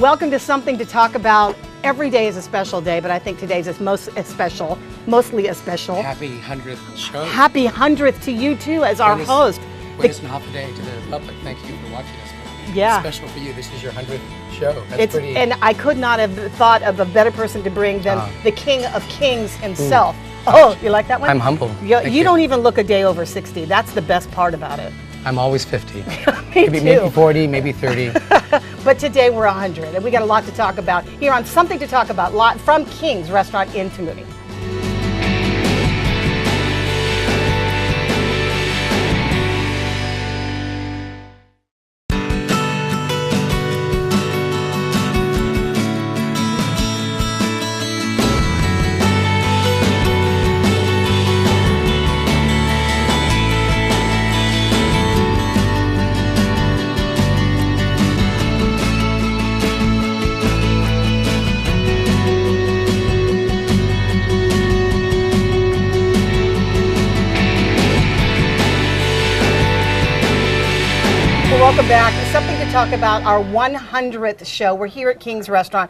Welcome to Something to Talk About. Every day is a special day, but I think today's is mostly a special. Happy 100th show. Happy 100th to you too as our host. It's an half a day to the public. Thank you for watching us. Yeah. It's special for you. This is your 100th show. That's pretty. And I could not have thought of a better person to bring than the King of Kings himself. Oh, you like that one? I'm humble. You don't even look a day over 60. That's the best part about it. I'm always 50. Maybe 40, maybe 30. But today we're 100, and we got a lot to talk about here on Something to Talk About from King's Restaurant in Tamuning. Welcome back. Something to talk about our 100th show. We're here at King's Restaurant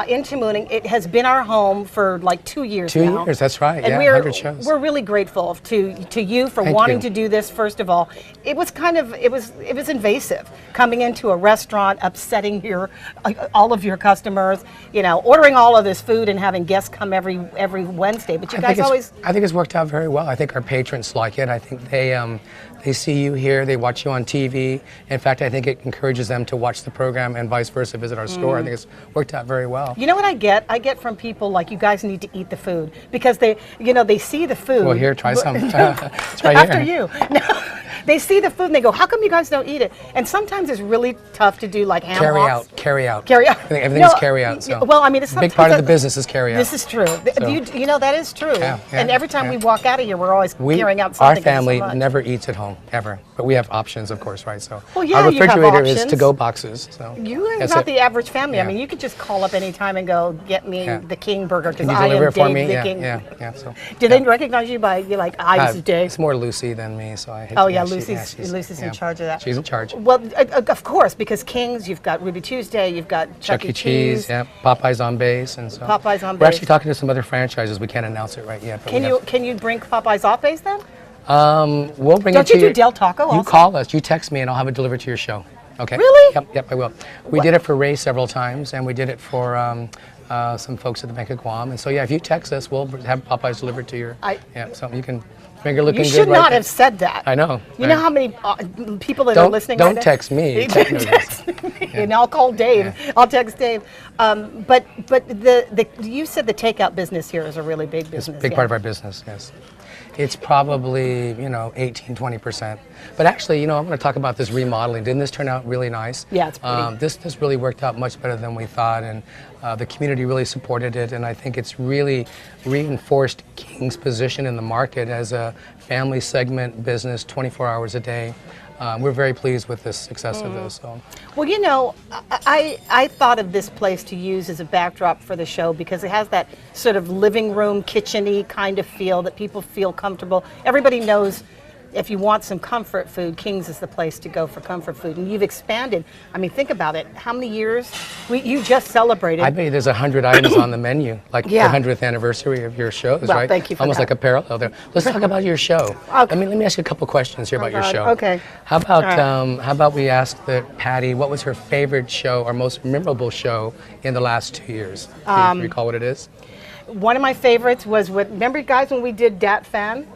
in Tamuning. It has been our home for like 2 years now. 2 years, that's right. And 100 shows. We're really grateful to you for wanting to do this. First of all, it was invasive coming into a restaurant, upsetting all of your customers. You know, ordering all of this food and having guests come every Wednesday. But you guys always. I think it's worked out very well. I think our patrons like it. I think they see you here, they watch you on TV. In fact, I think it encourages them to watch the program and vice versa, visit our store. I think it's worked out very well. You know what I get? I get from people like, you guys need to eat the food because they see the food. Well, here, try some. It's right After here. you. No, they see the food and they go, how come you guys don't eat it? And sometimes it's really tough to do like ham hocks. Carry out. No, Everything's carry out. So. Well, I mean, it's a big part of the business is carry out. This is true. So. You know, that is true. Yeah, and every time we walk out of here, we're always carrying out something. Our family never eats at home, ever. But we have options, of course, right? So well, yeah, our refrigerator is options. to-go boxes. So you are not the average family. I mean, you could just call up any time and go, get me the King burger because I am Dave the King. Yeah. So, do they recognize you by, you're like, hi, this is Dave? It's more Lucy than me, so I hate Lucy's in charge of that. She's in charge. Well, of course, because King's, you've got Ruby Tuesday, you've got Chuck E. Cheese. Yeah, Popeyes on base. And so Popeyes on base. We're actually talking to some other franchises. We can't announce it right yet. But can you bring Popeyes off base then? We'll bring Don't it to you do Del Taco also? You call us, you text me, and I'll have it delivered to your show. Okay? Really? Yep, I will. We did it for Ray several times, and we did it for some folks at the Bank of Guam. And so, yeah, if you text us, we'll have Popeyes delivered to your. So you can make it looking good. You should not have said that. I know. You know how many people that are listening? Don't text me. Text me. And I'll call Dave. Yeah. I'll text Dave. But you said the takeout business here is a really big business. It's a big part of our business. Yes. It's probably, 18, 20%. But actually, I'm going to talk about this remodeling. Didn't this turn out really nice? Yeah, it's pretty. This really worked out much better than we thought, and the community really supported it, and I think it's really reinforced King's position in the market as a family segment business 24 hours a day. We're very pleased with the success of this. So. Well, I thought of this place to use as a backdrop for the show because it has that sort of living room, kitchen-y kind of feel that people feel comfortable. Everybody knows if you want some comfort food, King's is the place to go for comfort food. And you've expanded. I mean, think about it. How many years? You just celebrated. I bet there's 100 items on the menu, like the 100th anniversary of your shows, right? Thank you for Almost that. like a parallel there. Let's talk about your show. Okay. Let me ask you a couple questions here about your show. Okay. How about we ask Patty, what was her favorite show or most memorable show in the last 2 years? Do you recall what it is? One of my favorites was remember guys when we did Dat Fan?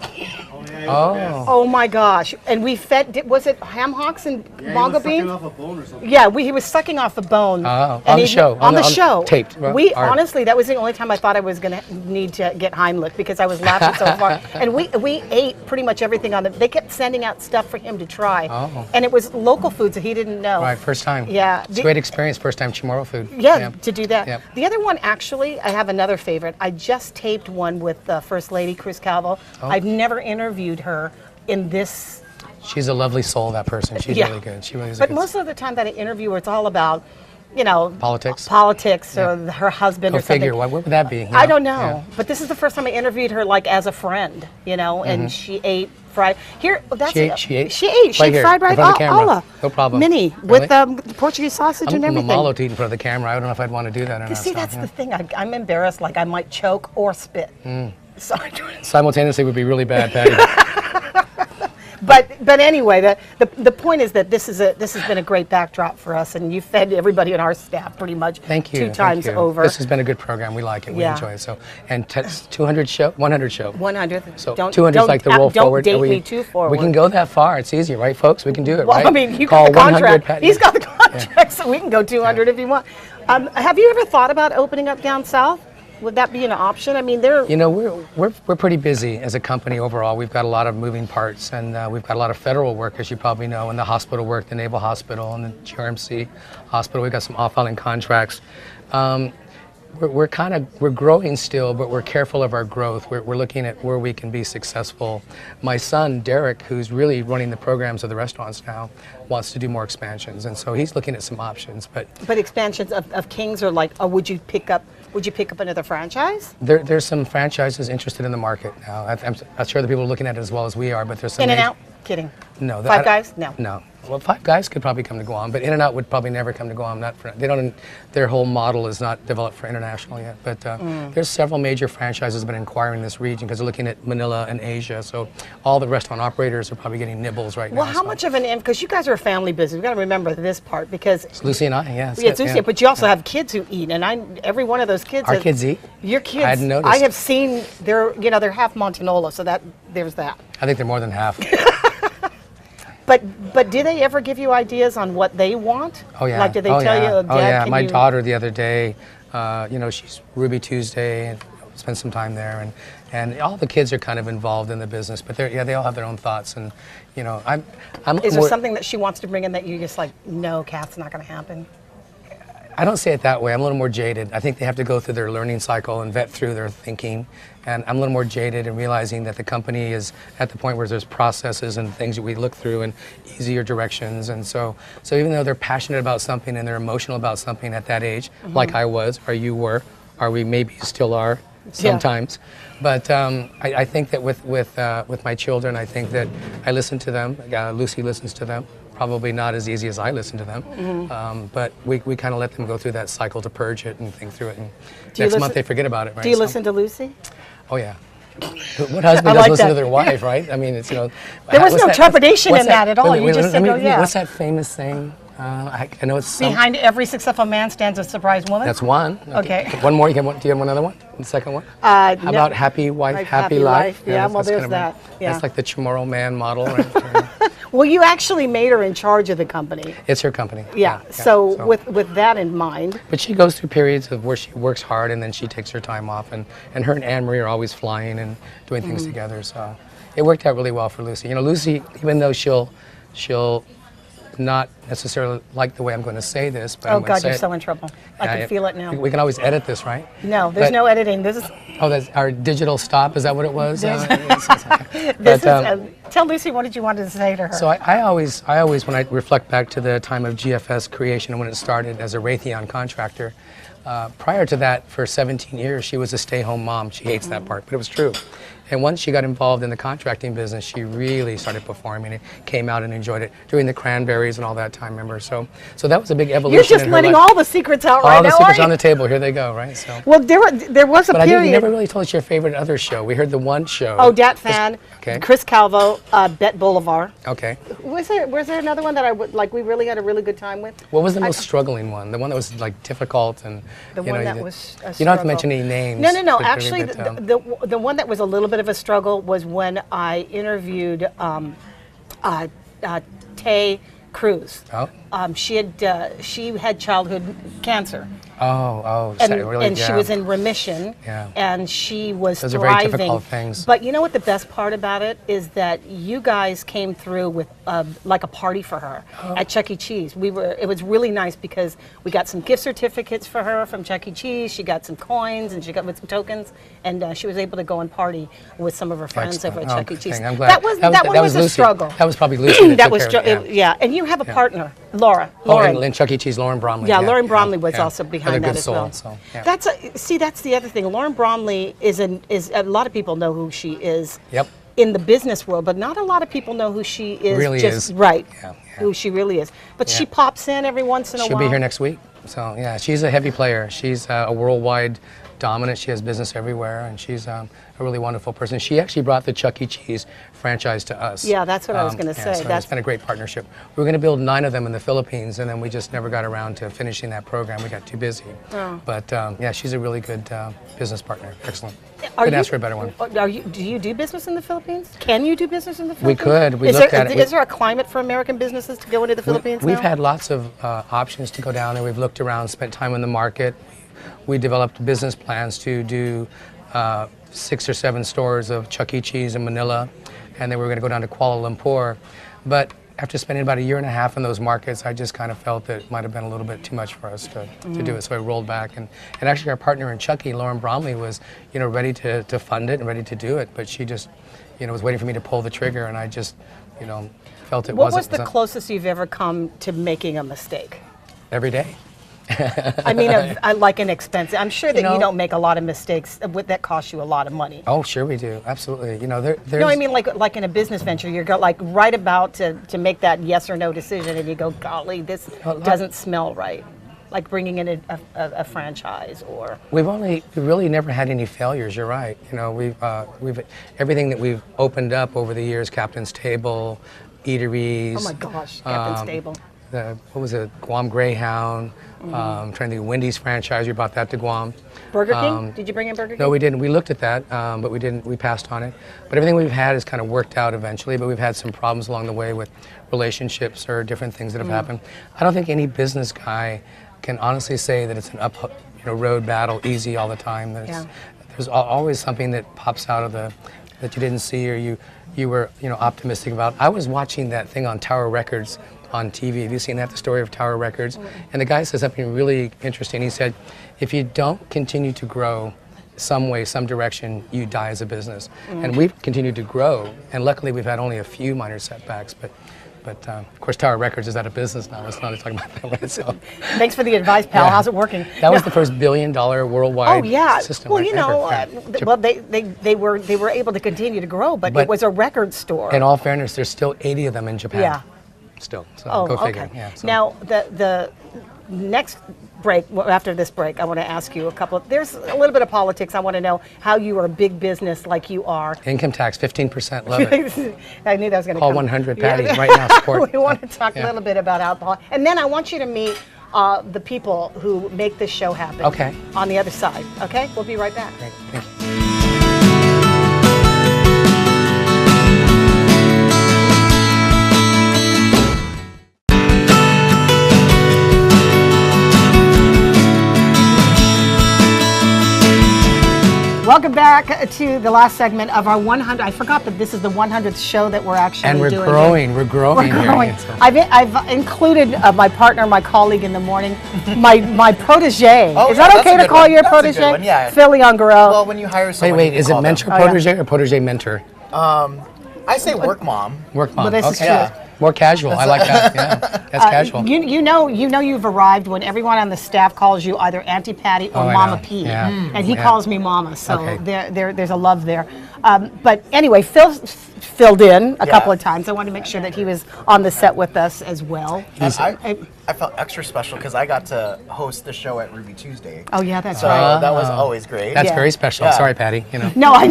Oh my gosh. And we fed, was it ham hocks and bongo beans? He was sucking off a bone or something. Yeah, he was sucking off a bone. On the show. On the show. Taped. Honestly, that was the only time I thought I was going to need to get Heimlich because I was laughing so far. And we ate pretty much everything on they kept sending out stuff for him to try. And it was local foods that he didn't know. Right, first time. Yeah. It's a great experience, first time Chamorro food. Yeah, to do that. Yeah. The other one, actually, I have another favorite. I just taped one with First Lady Cruz Calvo. I've never interviewed her in this. She's a lovely soul, that person. She's really good. She really is. But most of the time that I interview her, it's all about, politics or her husband or something. Figure. What would that be? I don't know. Yeah. But this is the first time I interviewed her like as a friend, and she ate fried. Here, oh, that's She ate. She ate. She Right ate here, fried in rice. front of the camera. Alla. No problem. Mini Really? with Portuguese sausage and I'm a everything. malo to eat in front of the camera. I don't know if I'd want to do that or not. See, so, that's yeah. the thing. I'm embarrassed. Like I might choke or spit. Sorry. Simultaneously would be really bad, Patty. But anyway, the point is that this has been a great backdrop for us, and you fed everybody on our staff pretty much Thank you. two times thank you. over. This has been a good program. We like it. We Yeah. enjoy it. So, and 100 show. 100. So Don't 200 is like the roll don't forward. date and me too forward. We can go that far. It's easy, right, folks? We can do it, Well, right? I mean, you Call got the 100 contract. Patty. He's got the contract, so we can go 200 if you want. Have you ever thought about opening up down south? Would that be an option? I mean, You know, we're pretty busy as a company overall. We've got a lot of moving parts, and we've got a lot of federal work, as you probably know, and the hospital work, the Naval Hospital and the GRMC Hospital. We've got some off-island contracts. We're growing still, but we're careful of our growth. We're looking at where we can be successful. My son, Derek, who's really running the programs of the restaurants now, wants to do more expansions, and so he's looking at some options. But expansions of Kings, or like, or would you pick up another franchise? there's some franchises interested in the market now. I'm sure the people are looking at it as well as we are, but there's some In-N-Out? Kidding. No. Five Guys? No. No. Well, Five Guys could probably come to Guam, but In-N-Out would probably never come to Guam. They don't. Their whole model is not developed for international yet. But there's several major franchises have been inquiring this region because they're looking at Manila and Asia. So all the restaurant operators are probably getting nibbles right now. Well, how much of an because you guys are a family business. We've got to remember this part because It's Lucy and I, yeah. it's Lucy, but you also have kids who eat, and every one of those kids. Our kids eat? Your kids. I hadn't noticed. I have seen they're half Montanola, so there's that. I think they're more than half. But do they ever give you ideas on what they want? Oh yeah. Like, do they oh, tell yeah. you, Dad, Oh yeah. can My you-" daughter the other day, she's Ruby Tuesday, and spent some time there, and all the kids are kind of involved in the business, but they all have their own thoughts, and I'm. Is there something that she wants to bring in that you just like, no, Kath's not going to happen? I don't say it that way. I'm a little more jaded. I think they have to go through their learning cycle and vet through their thinking. And I'm a little more jaded in realizing that the company is at the point where there's processes and things that we look through and easier directions. And so even though they're passionate about something and they're emotional about something at that age, like I was, or you were, or we maybe still are sometimes. Yeah. But I think that with my children, I think that I listen to them. Lucy listens to them. Probably not as easy as I listen to them, but we kind of let them go through that cycle to purge it and think through it. And next month they forget about it, right? Do you listen to Lucy? Oh yeah. What husband doesn't listen to their wife, right? I mean, it's There was no trepidation in that at all. You just said, yeah. What's that famous saying? I know it's behind every successful man stands a surprised woman. That's one. Okay. One more. Do you have another one? The second one? How about happy wife, happy life? Yeah, well, there's that. Yeah. That's like the Chamorro Man model, right? Well, you actually made her in charge of the company. It's her company. Yeah. So with that in mind. But she goes through periods of where she works hard and then she takes her time off, and her and Anne Marie are always flying and doing things together. So it worked out really well for Lucy. Lucy, even though she'll not necessarily like the way I'm going to say this, but oh God, you're so in trouble. I can feel it now. We can always edit this, right? No, there's no editing. This is. Oh, that's our digital stop. Is that what it was? Tell Lucy, what did you want to say to her? So I always, when I reflect back to the time of GFS creation and when it started as a Raytheon contractor, prior to that, for 17 years, she was a stay-home mom. She hates that part, but it was true. And once she got involved in the contracting business, she really started performing and came out and enjoyed it, doing the cranberries and all that time, remember? So that was a big evolution. You're just letting all the secrets out right now. All the secrets on the table. Here they go, right? So. Well, there was a period. But you never really told us your favorite other show. We heard the one show. Oh, Dat Fan. Okay. Chris Calvo, Bet Boulevard. Okay. Was there another one that we really had a really good time with? What was the most struggling one? The one that was like difficult and the one that was a you don't have to mention any names. No. Actually, the one that was a little bit of a struggle was when I interviewed Tay Cruz. Oh. She had childhood cancer. And she was in remission, and she was Those thriving. are very difficult things. But you know what the best part about it is that you guys came through with like a party for her at Chuck E. Cheese. It was really nice because we got some gift certificates for her from Chuck E. Cheese. She got some coins and she got with some tokens, and she was able to go and party with some of her friends over at Chuck E. Cheese. I'm glad. That one was a struggle. That was probably Lucy. That was and you have a partner, Lauren. And Chuck E. Cheese, Lauren Bromley. Yeah, Lauren Bromley was also behind that as well. So, that's the other thing. Lauren Bromley is a lot of people know who she is. Yep. in the business world, but not a lot of people know who she is. Really just is. right. Yeah, yeah. Who she really is. But Yeah. she pops in every once in a She'll while. be here next week. So yeah, she's a heavy player. She's a worldwide dominant. She has business everywhere, and she's a really wonderful person. She actually brought the Chuck E. Cheese franchise to us. Yeah, that's what I was gonna say. So That's- it's been a great partnership. We were going to build 9 of them in the Philippines, and then we just never got around to finishing that program. We got too busy. Oh. But yeah, she's a really good business partner. Excellent. Are Couldn't you- ask for a better one. Do you do business in the Philippines? Can you do business in the We Philippines? could. We is looked there, at it. Is there a climate for American businesses to go into the Philippines We've now? had lots of options to go down there. We've looked around, spent time in the market. We developed business plans to do 6 or 7 stores of Chuck E. Cheese in Manila, and then we were going to go down to Kuala Lumpur. But after spending about a year and a half in those markets, I just kind of felt that it might have been a little bit too much for us to do it. So I rolled back, and actually our partner in Chucky, Lauren Bromley, was ready to fund it and ready to do it, but she just was waiting for me to pull the trigger, and I just felt it What wasn't. was the closest you've ever come to making a mistake? Every day. I mean, like an expense. I'm sure that you know- don't make a lot of mistakes that cost you a lot of money. Oh, sure we do. Absolutely. There's No, I mean like in a business venture, you're like right about to make that yes or no decision, and you go, golly, this doesn't smell right. Like bringing in a franchise or. We've really never had any failures. You're right. We've everything that we've opened up over the years, Captain's Table, eateries. Oh my gosh, Captain's Table. What was it? Guam Greyhound. Trying to think of Wendy's franchise. We brought that to Guam. Burger King? Did you bring in Burger King? No, we didn't. We looked at that, but we didn't. We passed on it. But everything we've had has kind of worked out eventually. But we've had some problems along the way with relationships or different things that have happened. I don't think any business guy can honestly say that it's an road battle, easy all the time. There's always something that pops out of that you didn't see or you were optimistic about. I was watching that thing on Tower Records on TV. Have you seen that, the story of Tower Records? And the guy says something really interesting. He said, if you don't continue to grow some way, some direction, you die as a business. And we've continued to grow, and luckily we've had only a few minor setbacks, but of course Tower Records is out of business now. Let's not talk about that, right? So, Thanks for the advice, pal. Yeah. How's it working? that was the first $1 billion worldwide Oh yeah. system. Well, right, ever. well they were able to continue to grow, but it was a record store. In all fairness, there's still 80 of them in Japan. Yeah. Still. So Oh, go figure. okay. Yeah, so. Now the next break, after this break, I want to ask you there's a little bit of politics. I want to know how you are a big business like you are. Income tax, 15%, love it. I knew that was going to Call come. 100 Patty right now, support. We want to talk Yeah. a little bit about alcohol. And then I want you to meet the people who make this show happen. Okay. On the other side. Okay? We'll be right back. Great, thank you. Welcome back to the last segment of our 100. I forgot that this is the 100th show that we're actually And we're doing. growing. We're growing. We're here. growing. Yeah, so- I've included my partner, my colleague in the morning, my protege. Oh, is yeah, that that's okay a to good call one. you a That's a good protege? one, yeah. Philly Ungarel. Well, when you hire someone, Wait, you is call it them. mentor Oh, yeah. protege or protege mentor? I say work mom. Work mom. Well, this is okay. true. Yeah. More casual. I like that. Yeah, that's casual. You know you've arrived when everyone on the staff calls you either Auntie Patty or Oh, I Mama know. P, Yeah. and he Yeah. calls me Mama. So Okay. there's a love there. But anyway, Phil filled in a Yeah. couple of times. I wanted to make sure that he was on the set with us as well. I felt extra special because I got to host the show at Ruby Tuesday. Oh yeah, that's So right. that was always great. That's Yeah. very special. Yeah. Sorry, Patty. No, I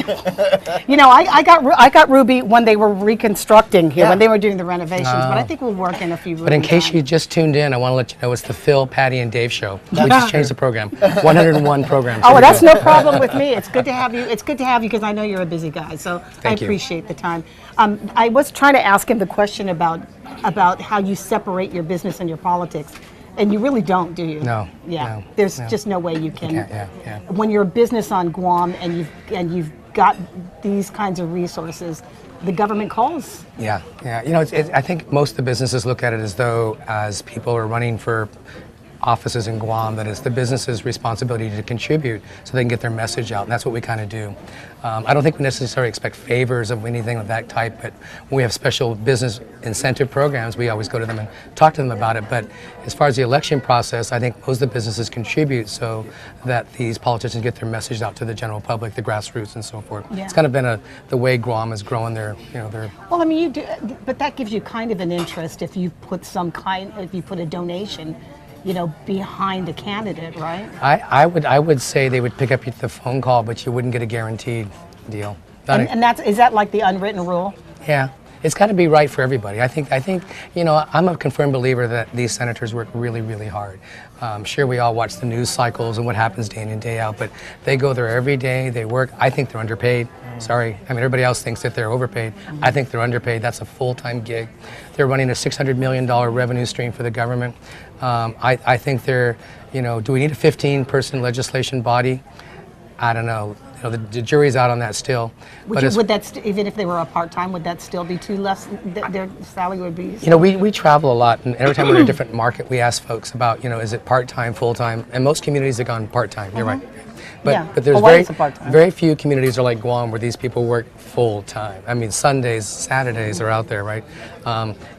know. I got Ruby when they were reconstructing here, Yeah. when they were doing the renovations. But I think we'll work in a few. But in case you just tuned in, I want to let you know it's the Phil, Patty, and Dave show. We just changed the program. 101 programs. Oh, well, that's no problem with me. It's good to have you. It's good to have you because I know you're a busy guy. So Thank I you. appreciate the time. I was trying to ask him the question about how you separate your business and your politics, and you really don't, do you? No, Yeah. no, There's no. just no way you can. Yeah. When you're a business on Guam and you've got these kinds of resources, the government calls. Yeah. I think most of the businesses look at it as though as people are running for offices in Guam that it's the business's responsibility to contribute so they can get their message out, and that's what we kind of do. I don't think we necessarily expect favors of anything of that type, but when we have special business incentive programs, we always go to them and talk to them about it. But as far as the election process, I think most of the businesses contribute so that these politicians get their message out to the general public, the grassroots, and so forth. Yeah. It's kind of been the way Guam is growing their, their. Well, I mean, you do, but that gives you kind of an interest if you put if you put a donation, behind a candidate, right? I would say they would pick up the phone call, but you wouldn't get a guaranteed deal. And is that like the unwritten rule? Yeah. It's got to be right for everybody. I think, I'm a confirmed believer that these senators work really, really hard. Sure, we all watch the news cycles and what happens day in and day out, but they go there every day, they work. I think they're underpaid. Sorry. I mean, everybody else thinks that they're overpaid. I think they're underpaid. That's a full-time gig. They're running a $600 million revenue stream for the government. I think they're, do we need a 15-person legislation body? I don't know. The jury's out on that still. Would that even if they were a part-time, would that still be too less? Their salary would be. We travel a lot, and every time we're in a different market, we ask folks about, is it part-time, full-time? And most communities have gone part-time. You're right. But there's very few communities are like Guam where these people work full-time. I mean, Sundays, Saturdays are out there, right?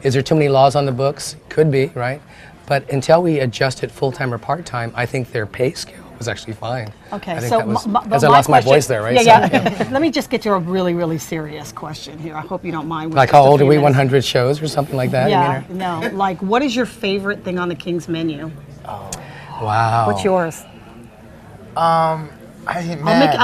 Is there too many laws on the books? Could be, right? But until we adjust it full-time or part-time, I think their pay scale was actually fine. Okay, I so I lost my voice there, right? Yeah. Let me just get to a really, really serious question here. I hope you don't mind. Like how old are we? 100 shows or something like that? Yeah, no. Like, what is your favorite thing on the King's menu? Oh. Wow. What's yours? I'll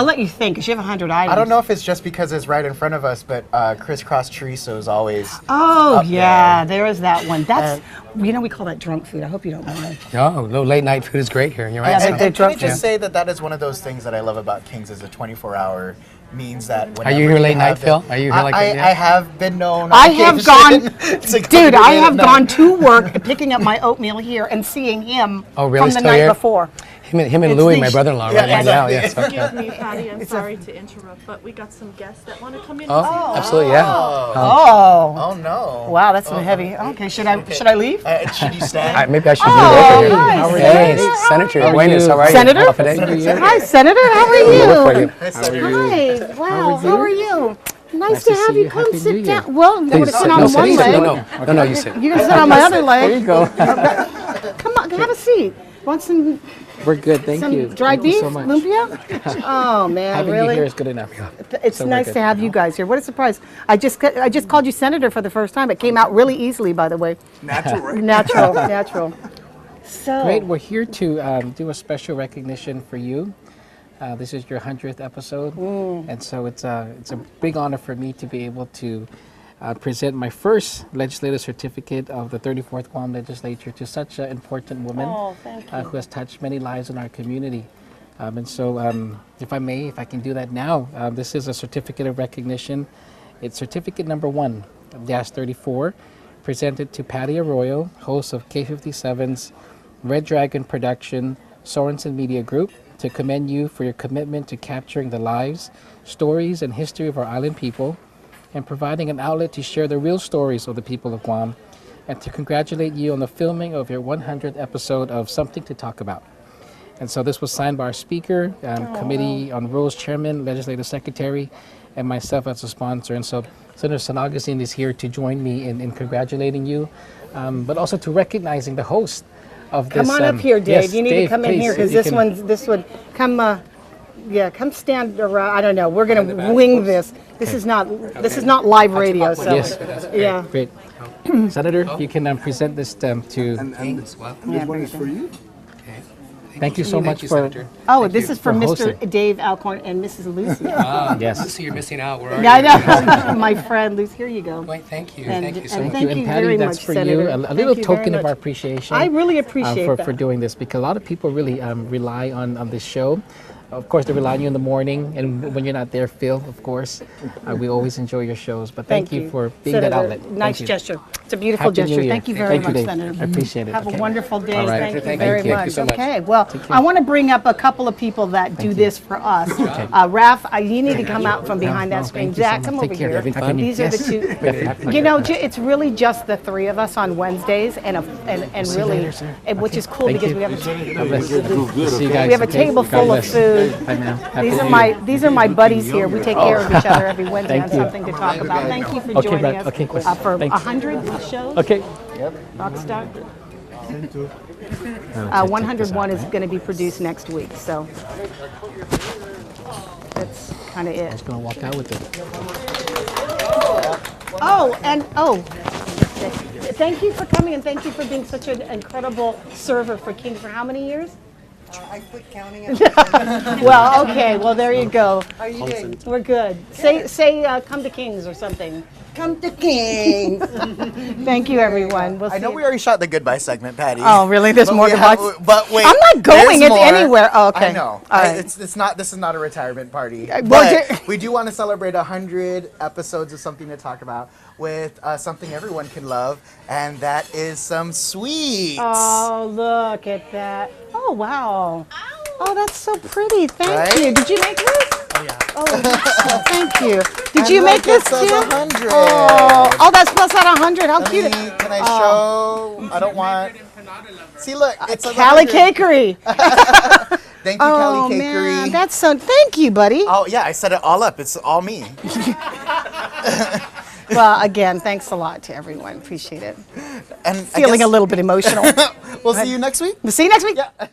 let you think, because you have 100 items. I don't know if it's just because it's right in front of us, but crisscross chorizo is always. Oh yeah, there is that one. That's we call that drunk food. I hope you don't mind. No, late night food is great here. You're right. Yeah, And can I just say that is one of those things that I love about King's is a 24-hour means that. Are you here late night, Phil? Are you here like that? I have been known. I have gone, dude. I have night. gone to work, picking up my oatmeal here, and seeing him from the Still night here? before. Him and Louie, my brother-in-law, right now. Yes. Excuse me, Patty. I'm sorry to interrupt, but we got some guests that want to come in. Oh, absolutely, yeah. Oh. Oh no. Wow, that's heavy. Okay, should I leave? Should you stand? Maybe I should move over here. nice. How are you? Senator Buenas, how are you? Senator? Hi, Hi, Senator. How are you? you. Hi. Wow. How are you? Nice to have you. Come Happy New sit Year. down. Well, I'm going to sit on No, one leg. No, you sit. You can sit on my other leg. There you go. Come on, have a seat. Want some We're good, thank you. dried Thank you beef, so much. lumpia? Oh man, Having really? you here is good enough. It's So we're nice good. to have you guys here. What a surprise! I just called you senator for the first time. It came out really easily, by the way. Natural, right? Natural. So Great, we're here to do a special recognition for you. This is your 100th episode, and so it's a big honor for me to be able to present my first legislative certificate of the 34th Guam Legislature to such an important woman who has touched many lives in our community. And so, if I can do that now, this is a certificate of recognition. It's certificate number 1-34, presented to Patty Arroyo, host of K57's Red Dragon Production, Sorensen Media Group, to commend you for your commitment to capturing the lives, stories, and history of our island people, and providing an outlet to share the real stories of the people of Guam, and to congratulate you on the filming of your 100th episode of Something to Talk About. And so this was signed by our speaker, Committee on Rules Chairman, Legislative Secretary, and myself as a sponsor. And so Senator San Augustine is here to join me in congratulating you, but also to recognizing the host of this. come on up here, Dave. Yes, You need Dave, to come in please, here because if you this one come. Come stand around. I don't know. We're gonna wing this. This is not live radio. So Yes. yeah. Great. Senator, you can present this to. This one is for you. Thank you so much for. Senator. Oh, this is for for Mr. hosting. Dave Alcorn and Mrs. Lucy. Yes. Lucy, you're missing out. Where are Yeah, you? I know. My friend Lucy. Here you go. Wait, thank you. And- Thank you so and much. thank And you Patty, very that's much, for Senator. you. A Thank little you very token of much. our appreciation. I really appreciate for that. doing this, because a lot of people really rely on this show of course, to rely on you in the morning, and when you're not there, Phil, of course. We always enjoy your shows, but thank you for being that Senator, outlet. Nice Thank you. gesture. It's a beautiful Happy New gesture. Year. Thank you very Thank you, much, Dave. Senator. I appreciate it. Have Okay. a wonderful day. All right. Thank you Thank very you. much. Thank you so much. Okay, well, I want to bring up a couple of people that do this for us. Raf, you need to come out from behind that screen. thank you so Zach, much. come Take over care. here. Having fun? These are the Yes. two. You know, it's really just the three of us on Wednesdays, and See you really, later, sir. which is cool Thank because you. we have a God bless. See you guys. we have a okay? table God full of bless. food. Bye now. Happy These New are Year. my buddies here. We take care of each other every Wednesday Thank on you. something to talk about. Thank you for Okay, joining Brad. us Okay, Chris. for Thanks. 100 shows. Okay. Rockstar. Check this 101 out, is going to be produced next week, so that's kind of I it. was gonna walk out with it. Thank you for coming and thank you for being such an incredible server for Kings for how many years? I quit counting. Well, okay, well there you go. How are you doing? We're good. Say come to Kings or something. Come to Kings. Thank you, everyone. We'll I know see we you- already shot the goodbye segment, Patty. Oh, really? There's But more we to have- watch? But wait, I'm not going. there's It's more. anywhere. Oh, okay. I know. All right. It's not. This is not a retirement party. well, But we do want to celebrate 100 episodes of something to talk about with something everyone can love, and that is some sweets. Oh, look at that. Oh, wow. Oh, that's so pretty. Thank Right? you. Did you make this? Oh yeah. Oh, thank you. Did And you look, make this it says too? 100. Oh, that spells out 100. How Let cute. me- can I show? I don't want. See, look, it says Cali 100. Cakery. Thank you, Oh, Cali man. Cakery. That's so, thank you, buddy. Oh yeah, I set it all up. It's all me. Well, again, thanks a lot to everyone. Appreciate it. And I Feeling guess a little bit emotional. We'll see you next week. We'll see you next week. Yeah.